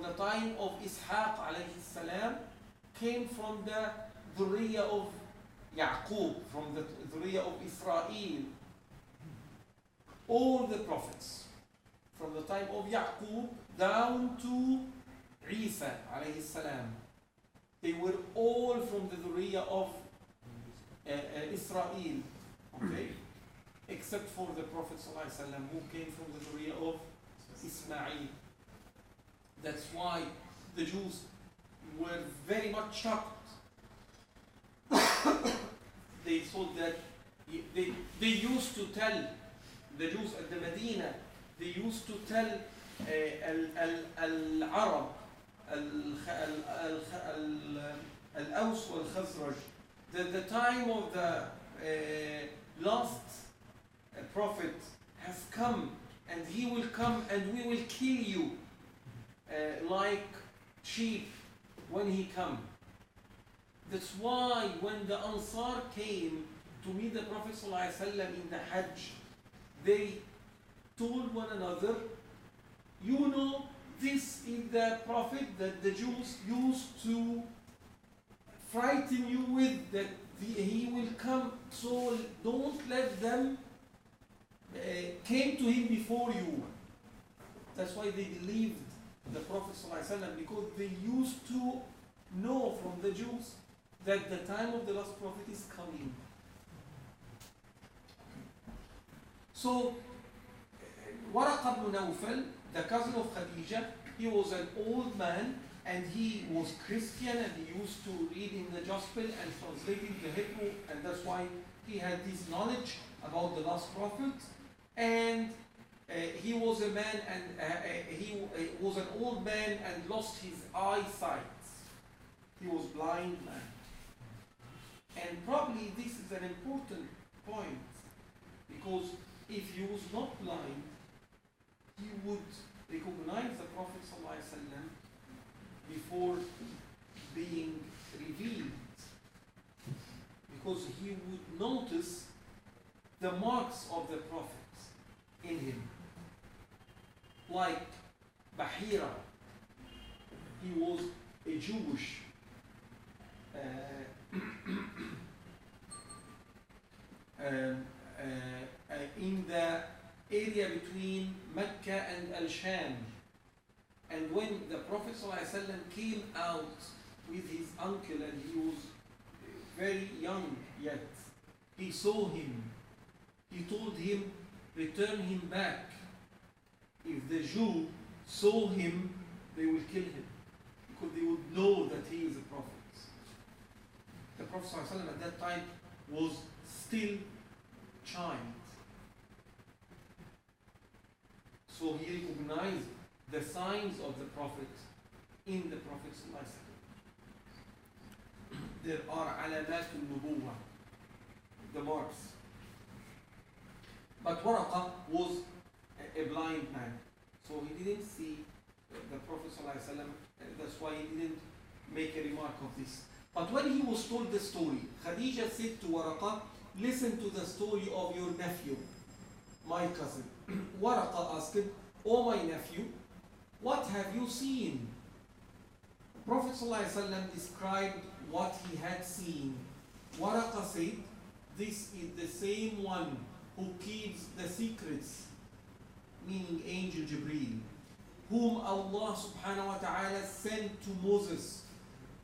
from the time of Ishaq alayhi salam came from the dhurriya of Yaqub, from the dhurriya of Israel. All the prophets, from the time of Yaqub down to Isa alayhi salam, they were all from the dhurriya of Israel, okay? Except for the Prophet sallallahu alaihi wasallam, who came from the dhurriya of Ismail. That's why the Jews were very much shocked. They thought that they used to tell the Jews at the Medina, they used to tell al-Arab, al-Aws wal-Khazraj, that the time of the last prophet has come, and he will come and we will kill you like sheep when he comes. That's why when the Ansar came to meet the Prophet ﷺ in the Hajj, they told one another, you know, this is the Prophet that the Jews used to frighten you with, that he will come, so don't let them came to him before you. That's why they believed the Prophet ﷺ, because they used to know from the Jews that the time of the last prophet is coming. So, Waraqa ibn Nawfal, the cousin of Khadija, he was an old man and he was Christian and he used to read in the Gospel and translating the Hebrew, and that's why he had this knowledge about the last prophet. And he was a man and he was an old man and lost his eyesight. He was blind man. And probably this is an important point, because if he was not blind, he would recognize the Prophet ﷺ before being revealed, because he would notice the marks of the Prophet in him. Like Bahira, he was a Jewish in the area between Mecca and Al-Sham. And when the Prophet ﷺ came out with his uncle, and he was very young yet, he saw him. He told him, return him back. If the Jew saw him, they will kill him, because they would know that he is a prophet. The Prophet ﷺ at that time was still child. So he recognized the signs of the Prophet in the Prophet ﷺ. There are alamat al-nubuwah, the marks. But Waraqa was a blind man, so he didn't see the Prophet ﷺ. That's why he didn't make a remark of this. But when he was told the story, Khadija said to Waraqa, listen to the story of your nephew, my cousin. Waraqa asked, oh my nephew, what have you seen? Prophet ﷺ described what he had seen. Waraqa said, this is the same one who keeps the secrets, meaning Angel Jibreel, whom Allah subhanahu wa ta'ala sent to Moses.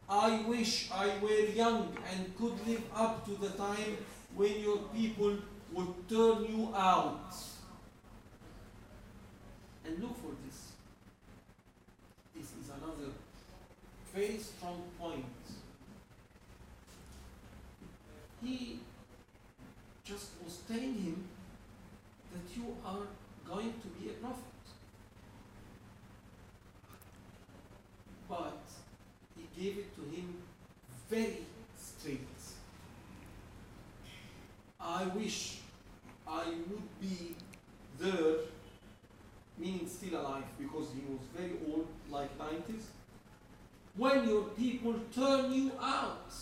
I wish I were young and could live up to the time when your people would turn you out. And look for this. This is another very strong point. He just was telling him that you are going to be a prophet. But he gave it to him very straight. I wish I would be there, meaning still alive, because he was very old, like 90s, when your people turn you out.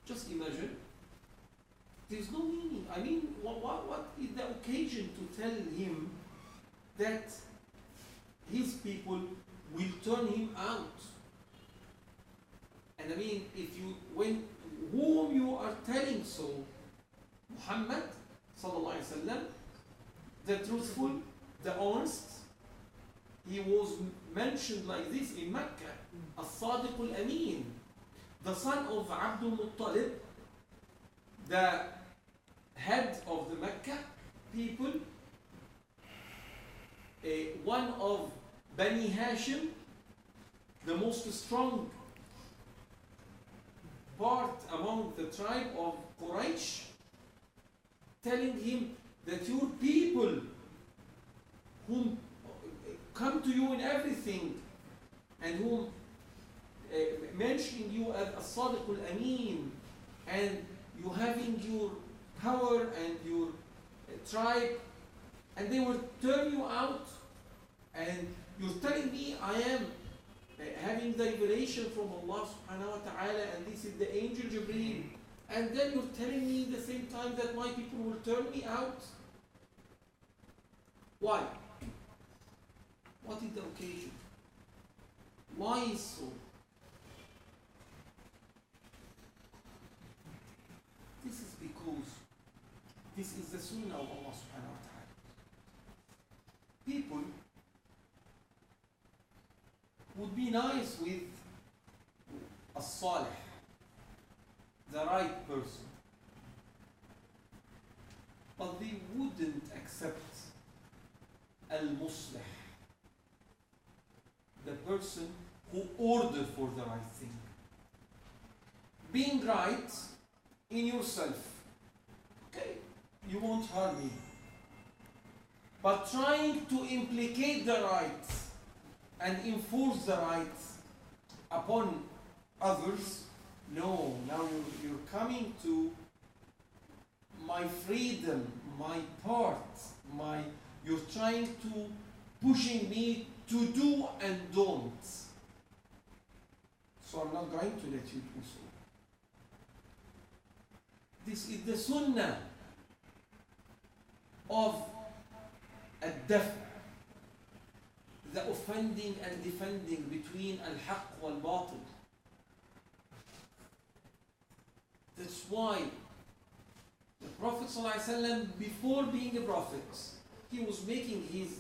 Just imagine. There's no meaning. I mean, what is the occasion to tell him that his people will turn him out. And I mean, when whom you are telling so, Muhammad sallallahu alaihi wasallam, the truthful, the honest, he was mentioned like this in Mecca, As-Sadiq al-Amin, the son of Abdul Muttalib, the head of the Mecca people, one of Bani Hashim, the most strong part among the tribe of Quraysh, telling him that your people whom come to you in everything and whom mentioning you as As-Sadiq al-Amin, and you having your power and your tribe, and they will turn you out, and you're telling me I am having the revelation from Allah subhanahu wa ta'ala, and this is the angel Jibreel, and then you're telling me at the same time that my people will turn me out? Why? What is the occasion? Why is so? This is because this is the sunnah of Allah subhanahu wa ta'ala. People would be nice with a salih, the right person, but they wouldn't accept al-muslih, the person who ordered for the right thing. Being right in yourself, okay, you won't harm me. But trying to implicate the rights and enforce the rights upon others, no, now you're coming to my freedom, my part, you're trying to pushing me to do and don't. So I'm not going to let you do so. This is the sunnah of ad-daf', the offending and defending between al-haqq wal-batil. That's why the Prophet ﷺ, before being a prophet, he was making his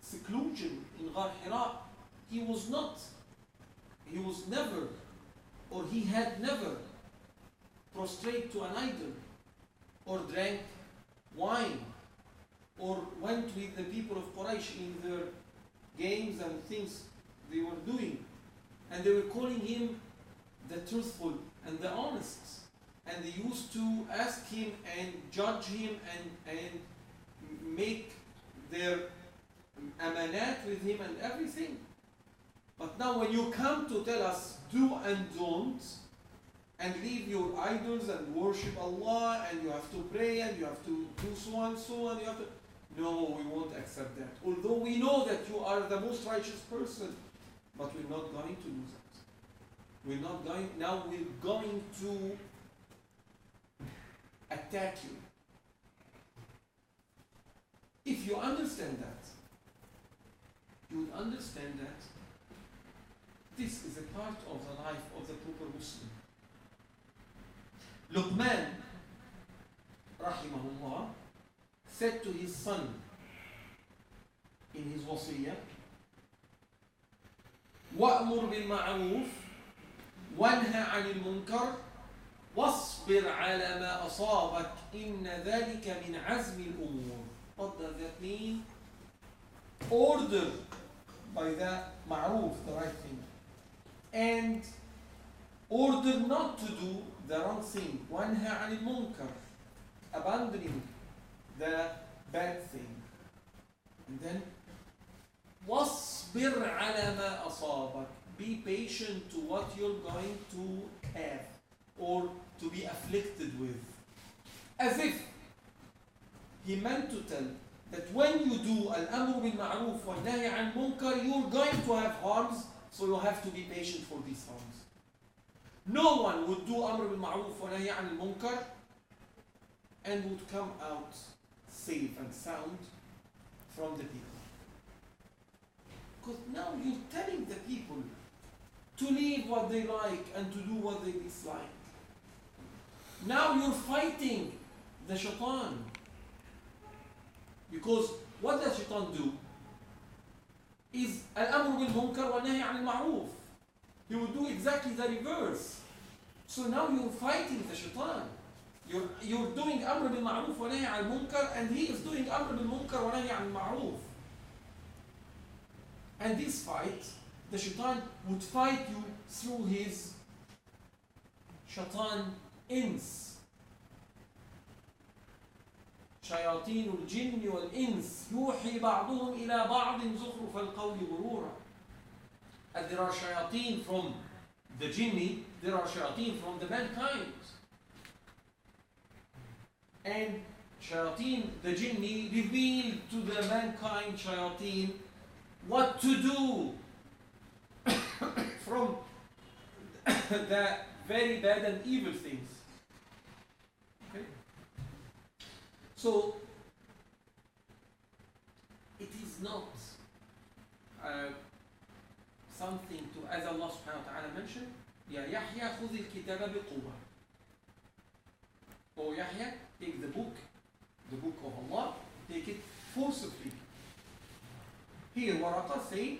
seclusion in Ghar Hira. He was never, or he had never prostrate to an idol, or drank wine, or went with the people of Quraysh in their games and things they were doing. And they were calling him the truthful and the honest. And they used to ask him and judge him and make their amanat with him and everything. But now when you come to tell us do and don't, and leave your idols and worship Allah, and you have to pray and you have to do so and so, and you have to... No, we won't accept that. Although we know that you are the most righteous person, but we're not going to do that. We're going to attack you. If you understand that, you would understand that this is a part of the life of the proper Muslim. Luqman, rahimahullah, said to his son in his wasiyah, وَأْمُرْ بِالْمَعْرُوفِ وَانْهَ عَنِ الْمُنْكَرِ وَاصْبِرْ عَلَى مَا أَصَابَكَ إِنَّ ذَلِكَ مِنْ عَزْمِ الْأُمُورِ. What does that mean? Order by the ma'roof, the right thing, and order not to do the wrong thing. وَانْهَ عَنِ الْمُنْكَرِ, abandoning the bad thing. And then وَاصْبِرْ عَلَى مَا أَصَابَكَ, be patient to what you're going to have or to be afflicted with. As if he meant to tell that when you do al-amru bil ma'roof wa nahy an munkar, you're going to have harms, so you have to be patient for these harms. No one would do amr bil ma'roof wa nahy an munkar and would come out safe and sound from the people. Because now you're telling the people to leave what they like and to do what they dislike. Now you're fighting the shaitan. Because what does shaitan do? Is al-amru bil-munkar wa nahy al-ma'ruf. He will do exactly the reverse. So now you're fighting the shaitan. You're doing amr bil-ma'ruf wa nahy al-munkar, and he is doing amr bil-munkar wa nahy al-ma'ruf. And this fight, the shaitan would fight you through his shaitan ins. شياطين الجن والإنس يوحي بعضهم إلى بعض زخرف القول غرورا. And there are shayateen from the jinni, there are shayateen from the mankind. And shayateen, the jinni, reveal to the mankind shayateen what to do from the very bad and evil things. Okay? So, it is not something to, as Allah subhanahu wa ta'ala mentioned, Ya Yahya khudh al-kitaba biquwwa. O Yahya, take the book of Allah, take it forcibly. Here, Waraqa said,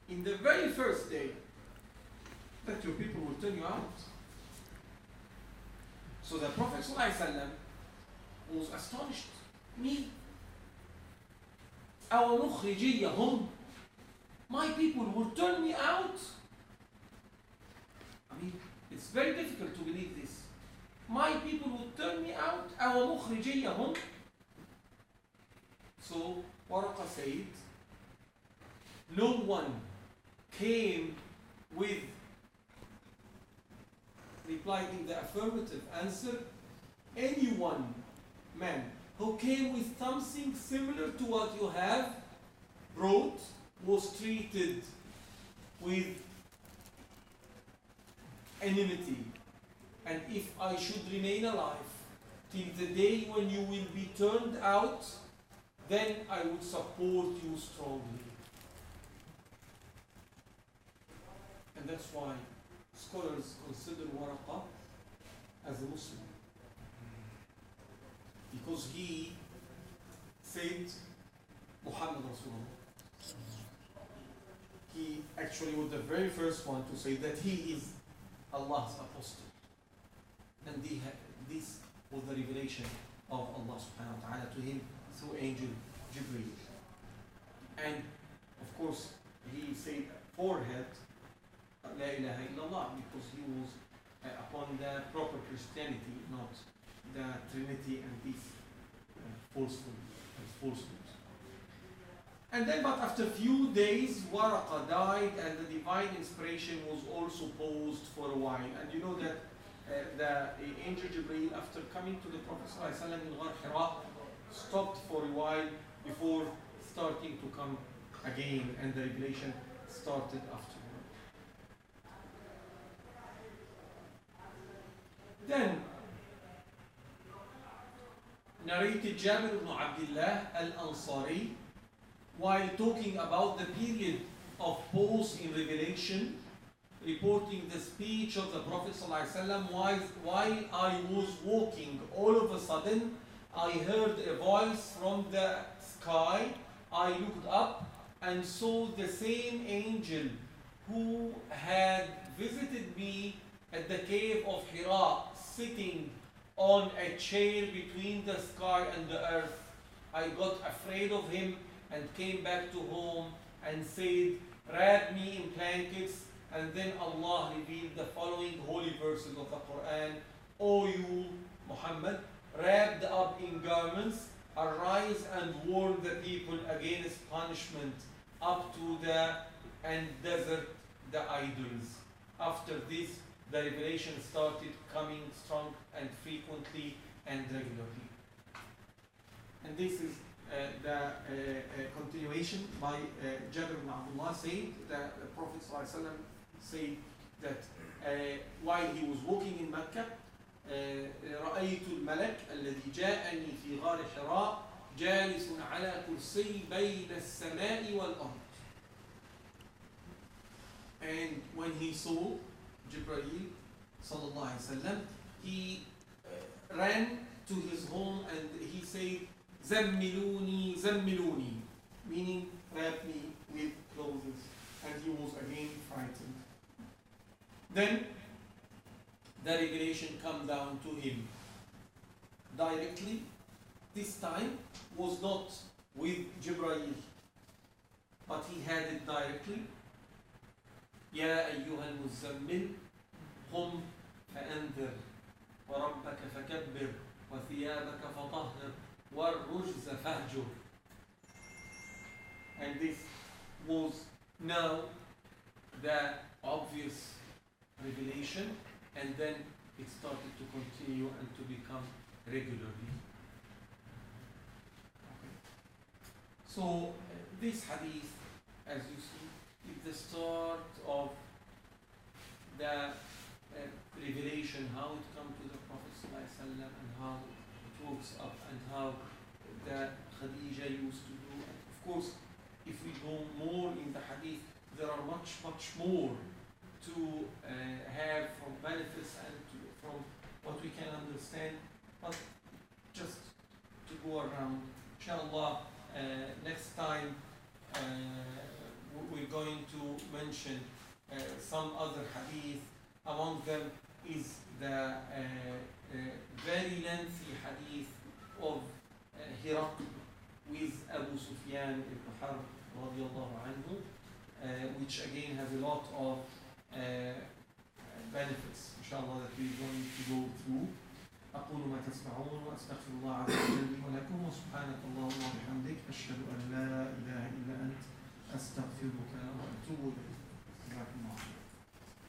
in the very first day, that your people will turn you out. So the Prophet ﷺ was astonished. Me? أَوَ مُخْرِجِيَّهُمْ? My people will turn me out? I mean, it's very difficult to believe this. My people will turn me out? أَوَ مُخْرِجِيَّهُمْ? So, Waraqa said, no one came with, replied in the affirmative answer, anyone, man, who came with something similar to what you have brought was treated with enmity. And if I should remain alive till the day when you will be turned out, then I would support you strongly. And that's why scholars consider Waraqa as a Muslim. Because he said Muhammad Rasulullah. He actually was the very first one to say that he is Allah's apostle. And this was the revelation of Allah subhanahu wa ta'ala to him through angel Jibreel. And of course he said forehead La ilaha illallah, because he was upon the proper Christianity, not the Trinity and these falsehoods. And then, but after few days, Waraqa died, and the divine inspiration was also paused for a while. And you know that the angel Jibreel, after coming to the Prophet ﷺ in Ghar Hira, stopped for a while before starting to come again, and the revelation started afterward. Then, narrated Jabir ibn Abdullah al-Ansari, while talking about the period of pause in revelation, reporting the speech of the Prophet ﷺ, while I was walking, all of a sudden I heard a voice from the sky. I looked up and saw the same angel who had visited me at the cave of Hira, sitting on a chair between the sky and the earth. I got afraid of him and came back to home and said, wrap me in blankets. And then Allah revealed the following holy verses of the Quran. O you, Muhammad, wrapped up in garments, arise and warn the people against punishment up to and desert the idols. After this, the revelation started coming strong and frequently and regularly. And this is the continuation by Jabir ibn Abdullah saying that the Prophet ﷺ said that while he was walking in Mecca, رأيت الملك الذي جاءني في غار حراء جالس على كرسي بين السماء والأرض. And when he saw Jibreel sallallahu alaihi wasallam, he ran to his home and he said, "Zammiluni, zammiluni," meaning wrap me with clothes. And he was again frightened. Then the revelation come down to him directly. This time was not with Jibreel, but he had it directly. يا أيها المزمل قم فأنذر وربك فكبر وثيابك فطهر والرجز فاهجر. And this was now the obvious revelation, and then it started to continue and to become regularly. Okay. So this hadith, as you see, is the start of the revelation, how it comes to the Prophet ﷺ and how it works up and how the Khadija used to do. And of course, if we go more in the hadith, there are much more to have from benefits and from what we can understand, but just to go around. Inshallah, next time we're going to mention some other hadith. Among them is the very lengthy hadith of Hiraql with Abu Sufyan ibn Harb radiallahu anhu, which again has a lot of benefits, inshallah, that we're going to go through. أقول ما تسمعون وأستغفر الله عز وجل لي ولكم وسبحانك اللهم وبحمدك أشهد أن لا إله إلا أنت أستغفرك وأتوب إليك.